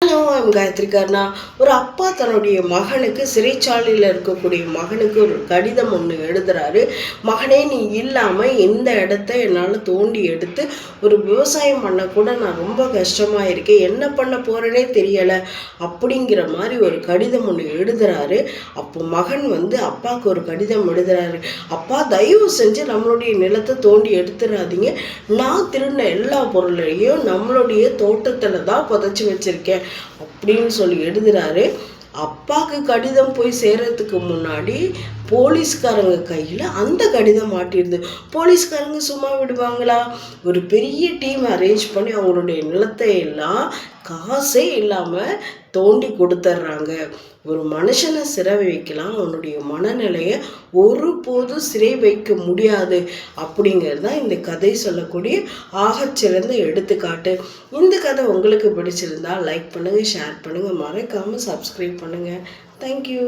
Hello, I'm Gayatri கர்ணா. ஒரு அப்பா தன்னுடைய மகனுக்கு, சிறைச்சாலையில் இருக்கக்கூடிய மகனுக்கு ஒரு கடிதம் ஒன்று எழுதுறாரு. மகனே, நீ இல்லாமல் இந்த இடத்த என்னால் தோண்டி எடுத்து ஒரு விவசாயம் பண்ணக்கூட நான் ரொம்ப கஷ்டமாக இருக்கேன், என்ன பண்ண போகிறேனே தெரியலை அப்படிங்கிற மாதிரி ஒரு கடிதம் ஒன்று எழுதுறாரு. அப்போ மகன் அப்பாவுக்கு ஒரு கடிதம் எழுதுறாரு. அப்பா, தயவு செஞ்சு நம்மளுடைய நிலத்தை தோண்டி எடுத்துடாதீங்க, நான் திருடின எல்லா பொருளையும் நம்மளுடைய தோட்டத்தில் தான் புதைச்சி வச்சிருக்கேன் அப்படின்னு சொல்லி எழுதுறாரு. அப்பாவுக்கு கடிதம் போய் சேர்றதுக்கு முன்னாடி போலீஸ்காரங்க கையில் அந்த கடிதம் மாட்டிடுது. போலீஸ்காரங்க சும்மா விடுவாங்களா? ஒரு பெரிய டீம் அரேஞ்ச் பண்ணி அவங்களுடைய நிலத்தை எல்லாம் காசே இல்லாமல் தோண்டி கொடுத்துட்றாங்க. ஒரு மனுஷனை சிறை வைக்கலாம், அவனுடைய மனநிலையை ஒருபோதும் சிறை வைக்க முடியாது அப்படிங்கிறது தான் இந்த கதை சொல்லக்கூடிய ஆகச்சிறந்த எடுத்துக்காட்டு. இந்த கதை உங்களுக்கு பிடிச்சிருந்தா லைக் பண்ணுங்கள், ஷேர் பண்ணுங்கள், மறக்காமல் சப்ஸ்கிரைப் பண்ணுங்கள். தேங்க்யூ.